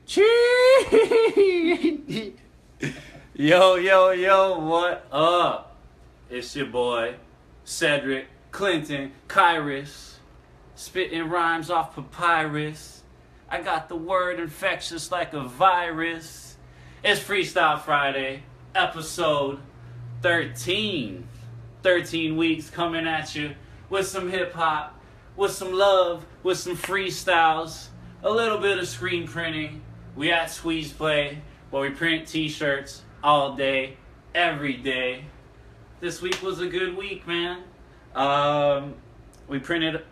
CHiii! Yo, what up? It's your boy, Cedric, Clinton, Kairos, spitting rhymes off papyrus. I got the word infectious like a virus. It's Freestyle Friday, episode 13. 13 weeks coming at you with some hip-hop, with some love, with some freestyles, a little bit of screen printing. We at Friiiday, where we print t-shirts all day, every day. This week was a good week, man. We printed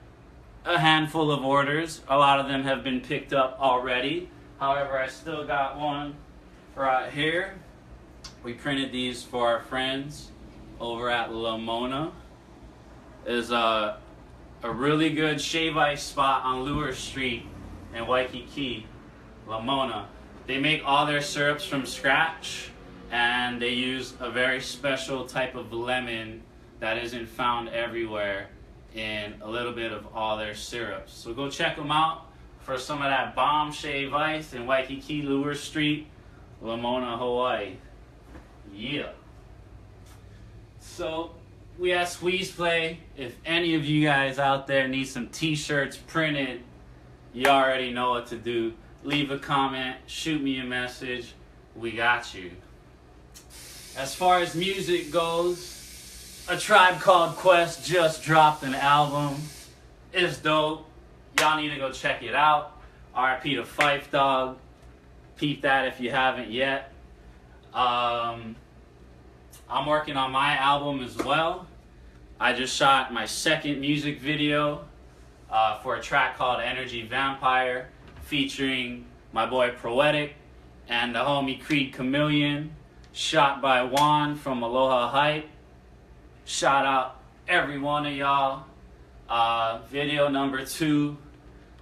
a handful of orders. A lot of them have been picked up already. However, I still got one right here. We printed these for our friends over at Lamona. Is a really good shave ice spot on Lure Street in Waikiki, Lamona. They make all their syrups from scratch, and they use a very special type of lemon that isn't found everywhere in a little bit of all their syrups. So go check them out for some of that bomb shave ice in Waikiki, Lure Street, Lamona, Hawaii. Yeah. So we at Friiiday. If any of you guys out there need some t-shirts printed, you already know what to do. Leave a comment, shoot me a message, we got you. As far as music goes, A Tribe Called Quest just dropped an album. It's dope. Y'all need to go check it out. RIP to Phife Dawg. Peep that if you haven't yet. I'm working on my album as well. I just shot my second music video for a track called Energy Vampire, featuring my boy Poetic and the homie Creed Chameleon, shot by Juan from Aloha Hype. Shout out every one of y'all. Video number 2.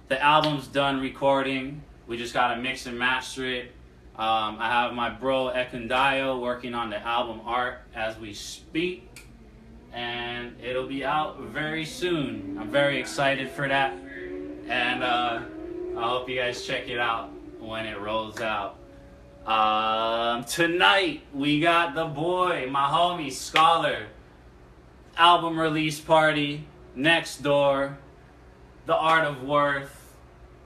The album's done recording. We just gotta mix and master it. I have my bro Ekundayo working on the album art as we speak, and it'll be out very soon. I'm very excited for that, and I hope you guys check it out when it rolls out. Tonight we got the boy, my homie Scholar, album release party next door, The Art of Worth.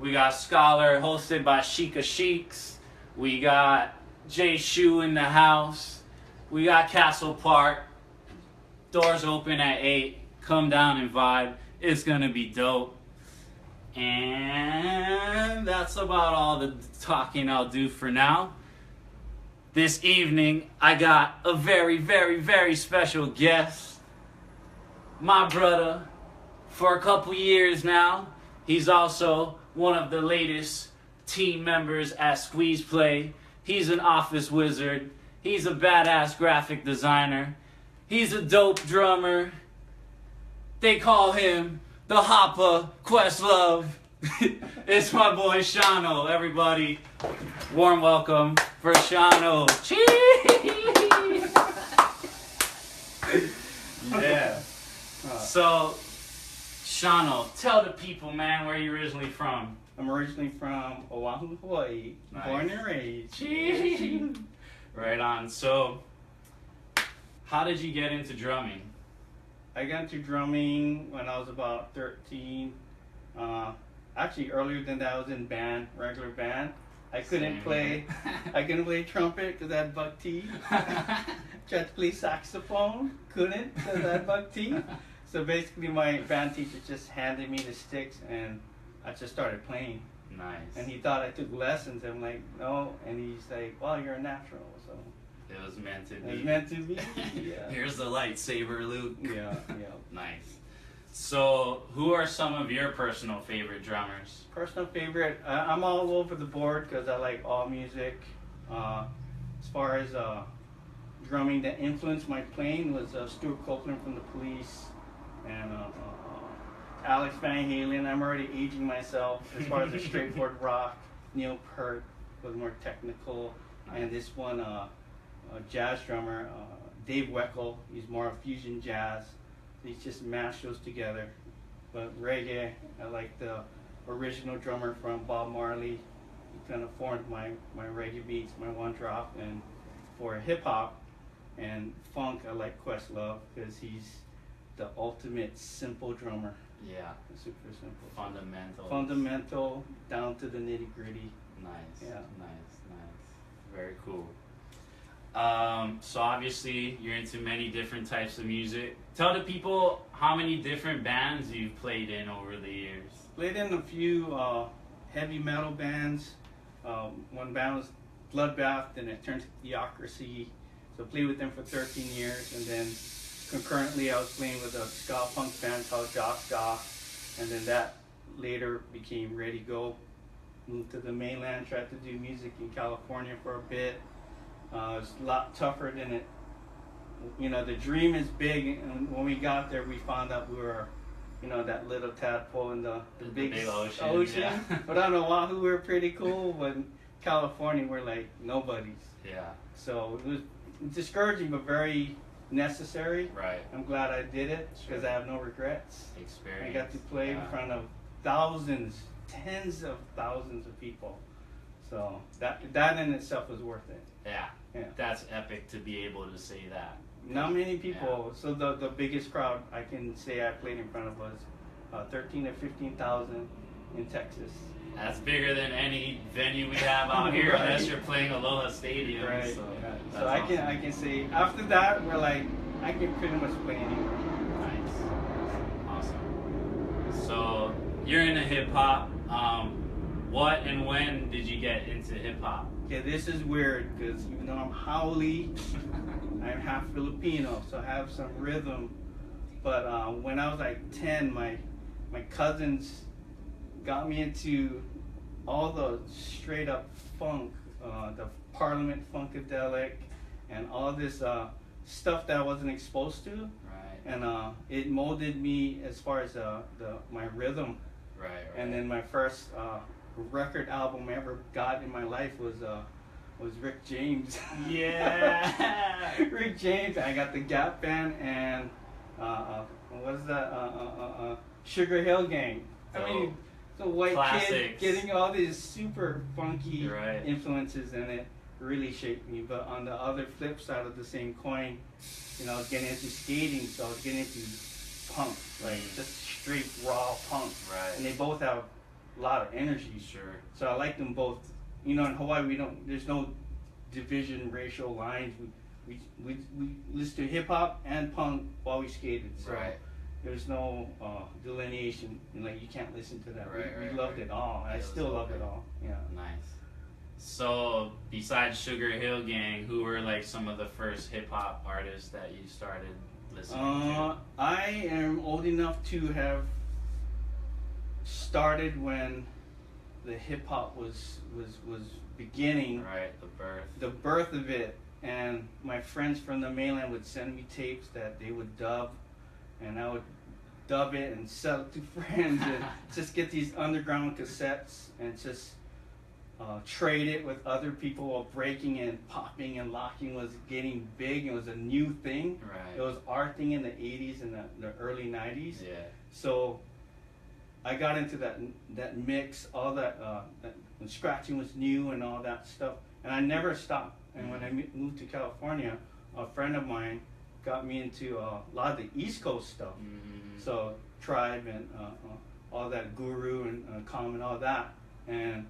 We got Scholar hosted by Sheikah Sheiks. We got Jay Shu in the house. We got Castle Park. Doors open at 8. Come down and vibe. It's gonna be dope. And that's about all the talking I'll do for now. This evening, I got a very, very, very special guest. My brother, for a couple years now. He's also one of the latest team members at Friiiday. He's an office wizard. He's a badass graphic designer. He's a dope drummer. They call him the Hopper Questlove. It's my boy ShaunO. Everybody, warm welcome for ShaunO. CHiii! Yeah. So, ShaunO, tell the people, man, where you originally from. I'm originally from Oahu, Hawaii, Nice. Born and raised. CHiii! Right on. So, how did you get into drumming? I got into drumming when I was about 13. Actually, earlier than that, I was in band, regular band. I couldn't Same. play. I couldn't play trumpet because I had buck teeth. Tried to play saxophone, couldn't because I had buck teeth. So basically, my band teacher just handed me the sticks, and I just started playing. Nice. And he thought I took lessons. I'm like, no. And he's like, well, you're a natural. So It was meant to be. it was meant to be. Yeah. Here's the lightsaber, Luke. Yeah. Nice. So, who are some of your personal favorite drummers? Personal favorite, I'm all over the board because I like all music. As far as drumming that influenced my playing was Stuart Copeland from The Police and Alex Van Halen. I'm already aging myself as far as the straightforward rock. Neil Peart was more technical. And this one, jazz drummer, Dave Weckl, he's more of fusion jazz. He's just mashed those together. But reggae, I like the original drummer from Bob Marley, he kind of formed my reggae beats, my one drop, and for hip hop and funk, I like Questlove because he's the ultimate simple drummer. Yeah. Super simple. Fundamental. Fundamental, down to the nitty gritty. Nice. Yeah. Nice. Very cool. So obviously you're into many different types of music. Tell the people how many different bands you've played in over the years. Played in a few heavy metal bands. One band was Bloodbath, then it turned to Theocracy. So played with them for 13 years, and then concurrently I was playing with a ska punk band called Jock Ska, and then that later became Ready Go. Moved to the mainland, tried to do music in California for a bit. It was a lot tougher than it. You know, the dream is big, and when we got there, we found out we were, you know, that little tadpole in the big ocean. Yeah. But on Oahu, we were pretty cool, but in California, we're like nobodies. Yeah. So it was discouraging, but very necessary. Right. I'm glad I did it because I have no regrets. Experience. I got to play in front of thousands, tens of thousands of people. So that in itself was worth it. Yeah. Yeah. That's epic to be able to say that. Not many people. Yeah. So the biggest crowd I can say I played in front of was 13 to 15,000 in Texas. That's bigger than any venue we have out here, Right. Unless you're playing Aloha Stadium. Right. So, Yeah. so I can say after that we're like I can pretty much play anywhere. Nice. Awesome. So you're into hip hop. What and when did you get into hip hop? Okay, this is weird because even though I'm Haole, I'm half Filipino, so I have some rhythm. But when I was like 10, my cousins got me into all the straight up funk, the Parliament Funkadelic, and all this stuff that I wasn't exposed to. Right. And it molded me as far as my rhythm. Right. And then my first record album I ever got in my life was Rick James. Yeah. Rick James. I got the Gap Band and what is that? Sugar Hill Gang. I mean, the white kid getting all these super funky influences, and it really shaped me. But on the other flip side of the same coin, you know, I was getting into skating, so I was getting into punk, like just straight raw punk. Right. And they both have a lot of energy. Sure. So I like them both. You know, in Hawaii, there's no division, racial lines. We listened to hip hop and punk while we skated. So right. There's no delineation. Like you can't listen to that. Right, we loved it all. I still love it all. Yeah. Nice. So besides Sugar Hill Gang, who were like some of the first hip hop artists that you started listening to? I am old enough to have started when the hip hop was beginning. Right, the birth of it. And my friends from the mainland would send me tapes that they would dub, and I would dub it and sell it to friends and just get these underground cassettes and just trade it with other people while breaking and popping and locking was getting big. It was a new thing. Right. It was our thing in the 80s and the early 90s. Yeah. So I got into that mix, all that when scratching was new and all that stuff, and I never stopped. And when I moved to California, a friend of mine got me into a lot of the East Coast stuff. Mm-hmm. So Tribe and all that Guru and Common, all that. And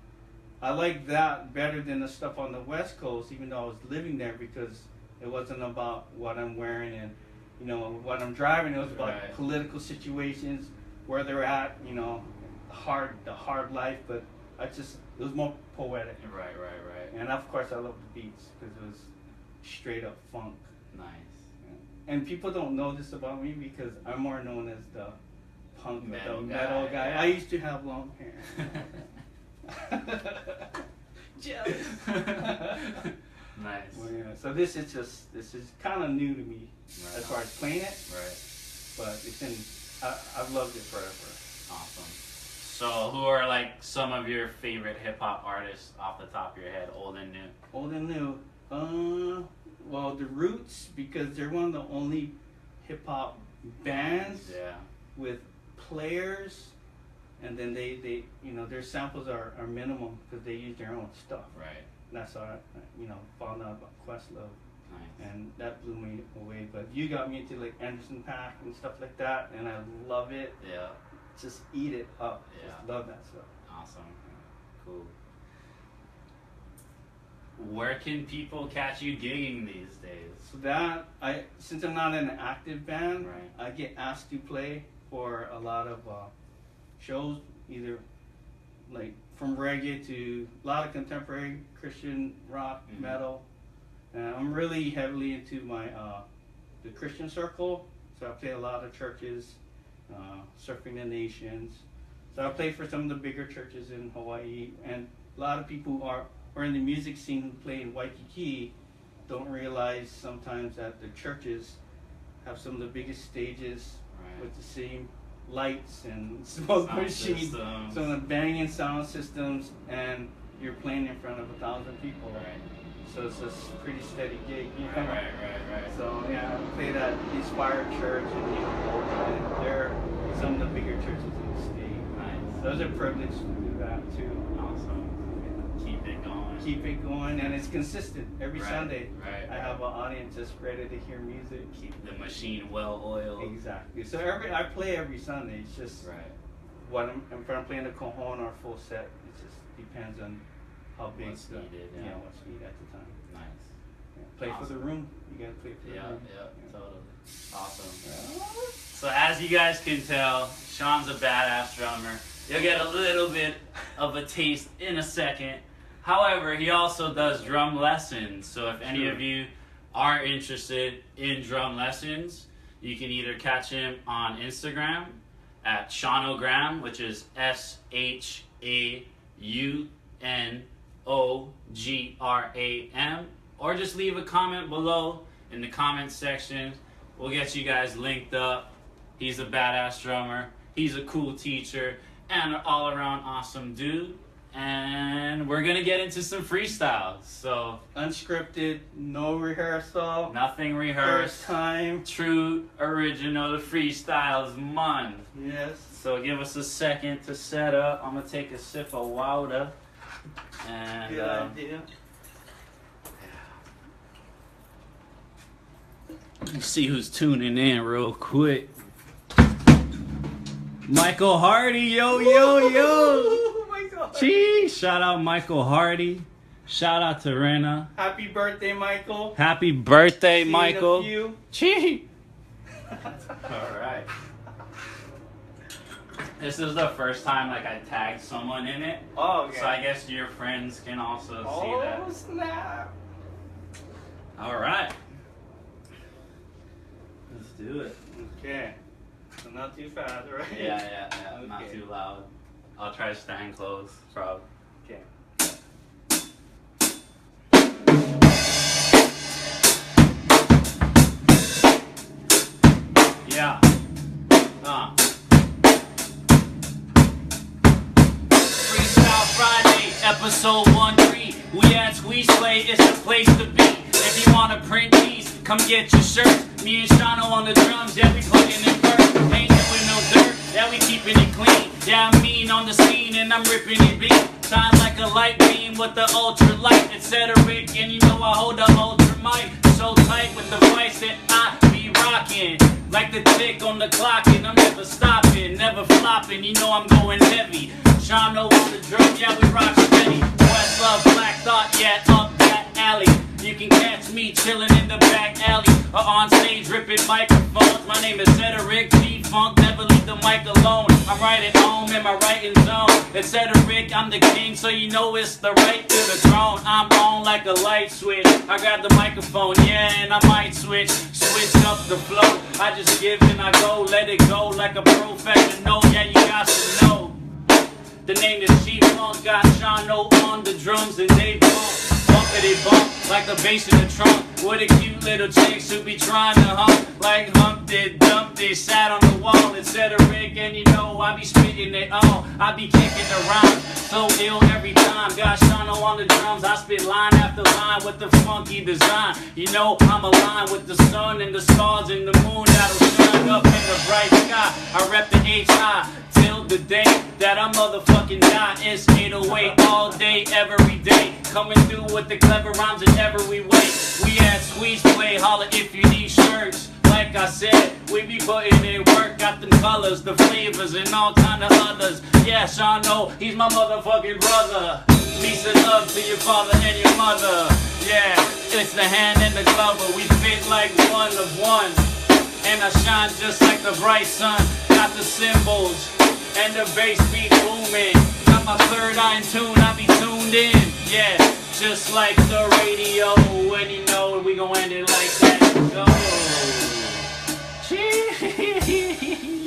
I like that better than the stuff on the West Coast, even though I was living there, because it wasn't about what I'm wearing and, you know, what I'm driving. It was about political situations, where they're at, you know, the hard life. But it was more poetic. Right. And of course I love the beats because it was straight up funk. Nice. Yeah. And people don't know this about me because I'm more known as the punk, metal guy. Yeah. I used to have long hair. Jealous. Nice. Well, yeah. So this is kind of new to me as far as playing it. Right. But I've loved it forever. Awesome. So who are like some of your favorite hip hop artists off the top of your head, old and new? Old and new. Well, the Roots, because they're one of the only hip hop bands with players and then they you know, their samples are minimum because they use their own stuff. Right. That's how I, you know, found out about Questlove. Nice. And that blew me away. But you got me into like Anderson .Paak and stuff like that, and I love it. Yeah. Just eat it up. Yeah. Just love that stuff. Awesome. Cool. Where can people catch you gigging these days? So that since I'm not in an active band, Right. I get asked to play for a lot of shows, either like from reggae to a lot of contemporary Christian rock, metal. And I'm really heavily into my the Christian circle, so I play a lot of churches, Surfing the Nations. So I play for some of the bigger churches in Hawaii, and a lot of people who are in the music scene who play in Waikiki don't realize sometimes that the churches have some of the biggest stages with the same lights and smoke machines, some of the banging sound systems, and you're playing in front of 1,000 people. Right. So it's a pretty steady gig. You know? Right. So yeah, I played at Inspired Church in New York, and they're some of the bigger churches in the state. Nice. So it was a privilege to do that too. Awesome. Keep it going. Keep it going, and it's consistent. Every Sunday, Right. I have an audience just ready to hear music. Keep the machine well oiled. Exactly. So I play every Sunday. It's just what if I'm playing a cajon or full set. It just depends on how big What's needed. Yeah. what's needed at the time. Nice. Yeah. Play Awesome. for the room. You gotta play for the room. Yeah, totally. Awesome. So as you guys can tell, Shaun's a badass drummer. You'll get a little bit of a taste in a second. However, he also does drum lessons. So if any of you are interested in drum lessons, you can either catch him on Instagram at ShaunOgram, which is ShaunOgram, or just leave a comment below in the comment section. We'll get you guys linked up. He's a badass drummer. He's a cool teacher and an all-around awesome dude. And we're gonna get into some freestyles. So unscripted, no rehearsal, nothing rehearsed. First time, true original freestyles month. Yes. So give us a second to set up. I'm gonna take a sip of water. And good idea. Let's see who's tuning in real quick. Michael Hardy, yo. Oh my God. CHiii, shout out Michael Hardy. Shout out to Rena. Happy birthday, Michael. Happy birthday, See Michael. You CHiii. All right. This is the first time like I tagged someone in it. Oh, okay. So I guess your friends can also see that. Oh, snap. All right. Let's do it. Okay. So not too fast, right? Yeah. Okay. Not too loud. I'll try to stand close, probably. Okay. Yeah. Freestyle Friday, episode 1-3. We at CHiii, it's the place to be. If you wanna print these, come get your shirts. Me and ShaunO on the drums, yeah, we putting it first. Ain't doing no dirt, yeah, we keeping it clean. Yeah, I'm mean on the scene and I'm ripping it big. Shine like a light beam with the ultra light. It's Cedric, and you know I hold the ultra mic. So tight with the voice that I be rocking. Like the tick on the clock, and I'm never stopping, never flopping. You know I'm going heavy. ShaunO on the drum, yeah, we rock steady. Questlove, Black Thought, yeah, up that alley. You can catch me chilling in the back alley or on stage ripping microphones. My name is Cedric, G-Funk, never leave the mic alone. I'm right at home in my writing zone. It's Cedric, I'm the king, so you know it's the right to the throne. I'm on like a light switch. I grab the microphone, yeah, and I might switch up the flow. I just give and I go, let it go like a professional. Yeah, you got to know. The name is G-Funk, got ShaunO on the drums and they bump like the bass in the trunk. With a cute little chicks who be trying to hump like Humpty Dumpty sat on the wall. It's Cedric, and you know I be spitting it all. I be kicking the rhyme so ill every time. Got ShaunO on the drums, I spit line after line with the funky design. You know I'm aligned with the sun and the stars and the moon that'll shine up in the bright sky. I rep the HI. till the day that I motherfucking die. It's 808 all day, every day. Coming through with the clever rhymes in every way. We at CHiii, holla if you need shirts. Like I said, we be putting in work. Got them colors, the flavors, and all kind of others. Yeah, ShaunO, he's my motherfucking brother. Peace and love to your father and your mother. Yeah, it's the hand and the glover. We fit like one of one. And I shine just like the bright sun. Got the cymbals and the bass beat booming. Got my third eye in tune, I be tuned in. Yeah, just like the radio. And you know we gon' end it like that. Go.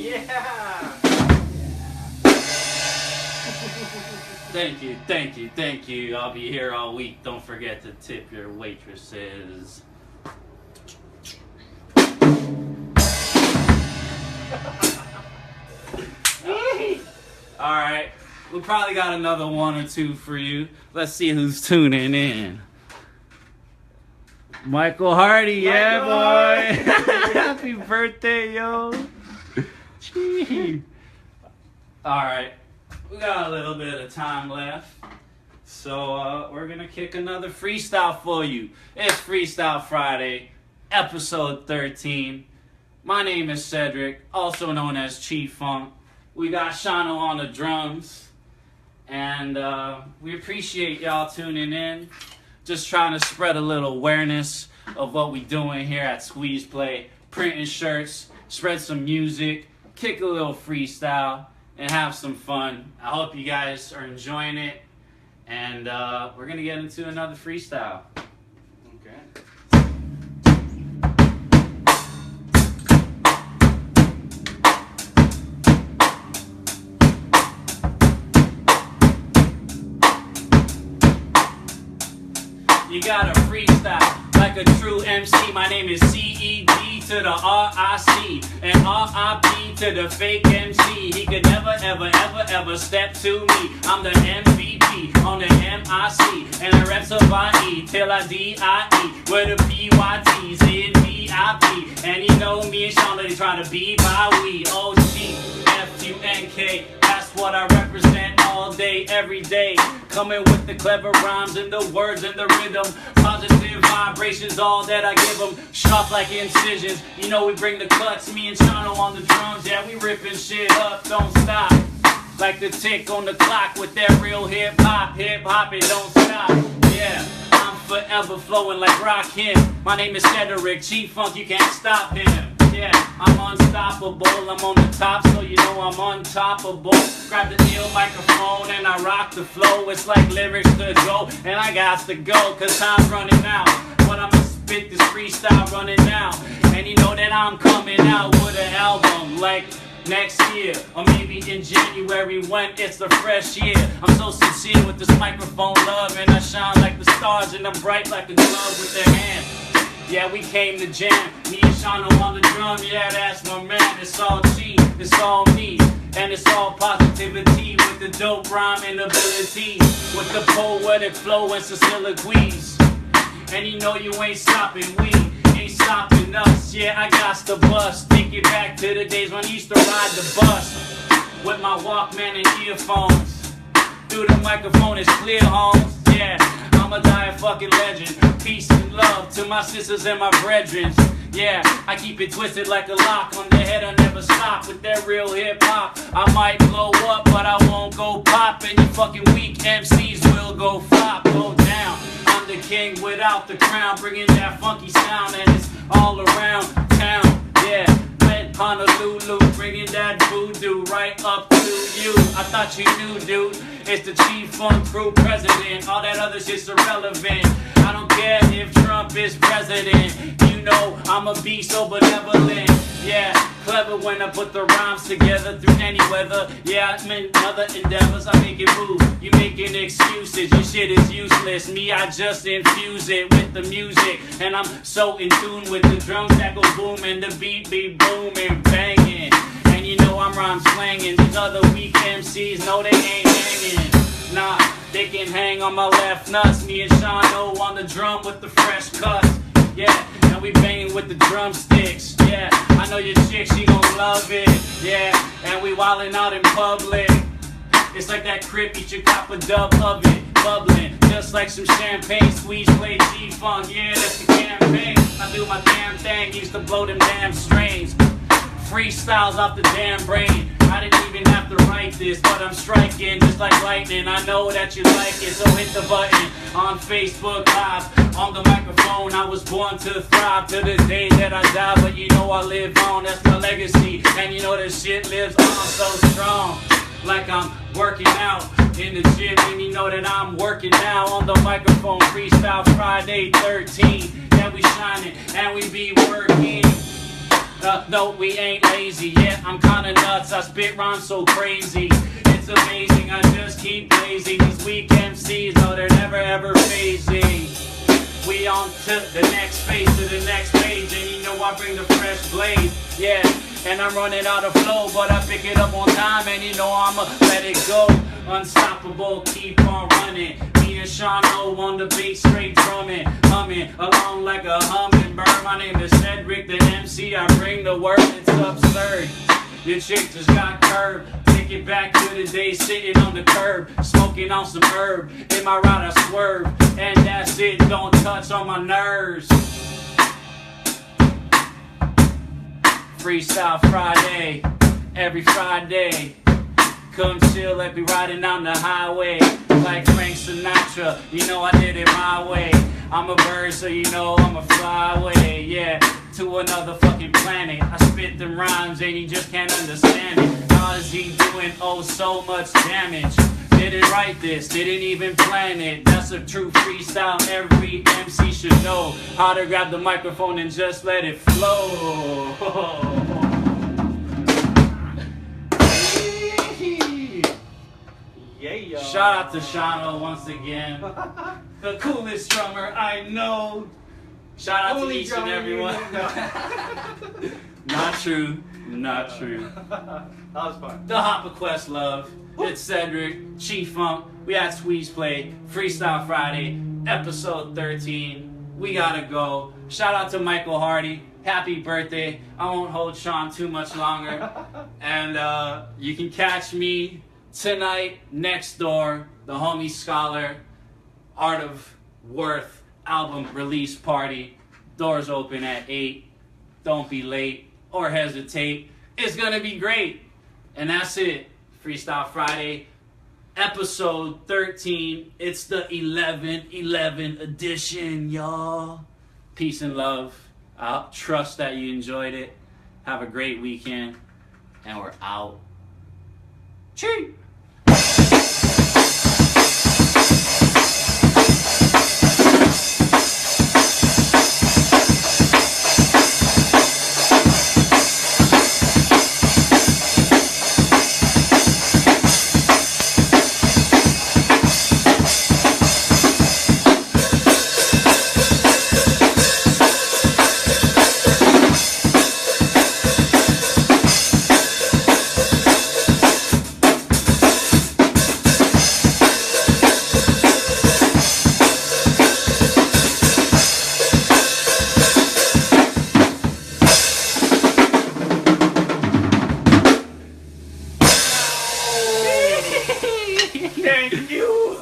Yeah. Thank you, thank you, thank you. I'll be here all week. Don't forget to tip your waitresses. Alright, we probably got another one or two for you. Let's see who's tuning in. Michael Hardy, yeah, boy. Happy birthday, yo. Alright, we got a little bit of time left. So we're going to kick another freestyle for you. It's Freestyle Friday, episode 13. My name is Cedric, also known as CHiii. We got ShaunO on the drums. And we appreciate y'all tuning in. Just trying to spread a little awareness of what we doing here at CHiii. Printing shirts, spread some music, kick a little freestyle, and have some fun. I hope you guys are enjoying it. And we're going to get into another freestyle. You gotta freestyle like a true MC. My name is CED to the RIC and RIP to the fake MC. He could never, ever, ever, ever step to me. I'm the MVP on the MIC and the reps of IE till I DIE. Where the PYT's in VIP. And you know me and Shaun, they trying to be by we. OGFUNK. That's what I represent all day, every day. Coming with the clever rhymes and the words and the rhythm. Positive vibrations, all that I give them. Sharp like incisions. You know we bring the cuts. Me and ShaunO on the drums. Yeah, we ripping shit up. Don't stop. Like the tick on the clock with that real hip hop. Hip hop, it don't stop. Yeah, I'm forever flowing like Rakim. My name is Cedric. CHiii, you can't stop him. Yeah, I'm unstoppable, I'm on the top, so you know I'm untoppable. Grab the ill microphone and I rock the flow. It's like lyrics to go, and I got to go, cause time's running out. But I'ma spit this freestyle running now. And you know that I'm coming out with an album like next year, or maybe in January when it's a fresh year. I'm so sincere with this microphone love, and I shine like the stars, and I'm bright like a glove with the hand. Yeah, we came to jam. Me and ShaunO on the drum. Yeah, that's my man. It's all CHiii, it's all me. And it's all positivity with the dope rhyming ability. With the poetic flow and soliloquies. And you know you ain't stopping, we ain't stopping us. Yeah, I got the bus. Take it back to the days when I used to ride the bus. With my Walkman and earphones. Through the microphone, it's clear, homes. Yeah, I'm a dying fucking legend. Peace and love to my sisters and my brethren. Yeah, I keep it twisted like a lock on the head. I never stop with that real hip hop. I might blow up, but I won't go pop. And you fucking weak MCs will go flop, go down. I'm the king without the crown, bringing that funky sound, and it's all around town. Yeah, Red Honolulu, bringing that voodoo right up to you. I thought you knew, dude. It's the CHiii crew president. All that other shit's irrelevant. I don't care if Trump is president. You know I'ma be so benevolent. Yeah, clever when I put the rhymes together through any weather. Yeah, I'm in other endeavors. I make it move. You making excuses. Your shit is useless. Me, I just infuse it with the music. And I'm so in tune with the drums that go booming. The beat be booming, banging. And you know I'm rhyme slanging. These other weak MCs know they ain't hanging. Nah, they can hang on my left nuts. Me and ShaunO on the drum with the fresh cuts. Yeah, and we banging with the drumsticks. Yeah, I know your chick, she gon' love it. Yeah, and we wildin' out in public. It's like that crip, you should cop a dub of it. Bubbling, just like some champagne. Squeeze, play G-Funk, yeah, that's the campaign. I do my damn thing, used to blow them damn strains. Freestyles off the damn brain. I didn't even have to write this, but I'm striking just like lightning. I know that you like it, so hit the button on Facebook Live. On the microphone, I was born to thrive to the day that I die, but you know I live on, that's my legacy. And you know that shit lives on so strong, like I'm working out in the gym, and you know that I'm working now on the microphone. Freestyle Friday 13, yeah, we shining and we be working. No, we ain't lazy, yeah, I'm kinda nuts, I spit rhymes so crazy. It's amazing, I just keep blazing. These weak MCs, no, they're never ever phasing. We on to the next phase, to the next page, and you know I bring the fresh blade, yeah. And I'm running out of flow, but I pick it up on time, and you know I'ma let it go. Unstoppable, keep on running. Me and ShaunO on the beat, straight drumming, humming along like a hummingbird. My name is Cedric, the MC. I bring the word. It's absurd. Your chick just got curved. Take it back to the day sitting on the curb, smoking on some herb. In my ride I swerve, and that's it. Don't touch on my nerves. Freestyle Friday, every Friday. Come chill like we riding down the highway. Like Frank Sinatra, you know I did it my way. I'm a bird, so you know I'm a fly away, yeah, to another fucking planet. I spit them rhymes and you just can't understand it. How is he doing oh so much damage? Didn't write this, didn't even plan it. That's a true freestyle, every MC should know how to grab the microphone and just let it flow. Yeah. Shout out to ShaunO once again, the coolest drummer I know. Shout out to each and everyone. Not true, not true. That was fun. The Hopper Quest love. It's Cedric, CHiii. We at Squeeze Play, Freestyle Friday, episode 13. We gotta go. Shout out to Michael Hardy. Happy birthday. I won't hold Sean too much longer. And you can catch me tonight next door, the homie Scholar, Art of Worth album release party. Doors open at 8. Don't be late or hesitate. It's gonna be great. And that's it. Freestyle Friday, episode 13. It's the 11/11 edition, y'all. Peace and love. I trust that you enjoyed it. Have a great weekend. And we're out. CHiii! Thank you.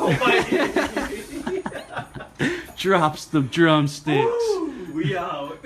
Drops the drumsticks. Woo, we out.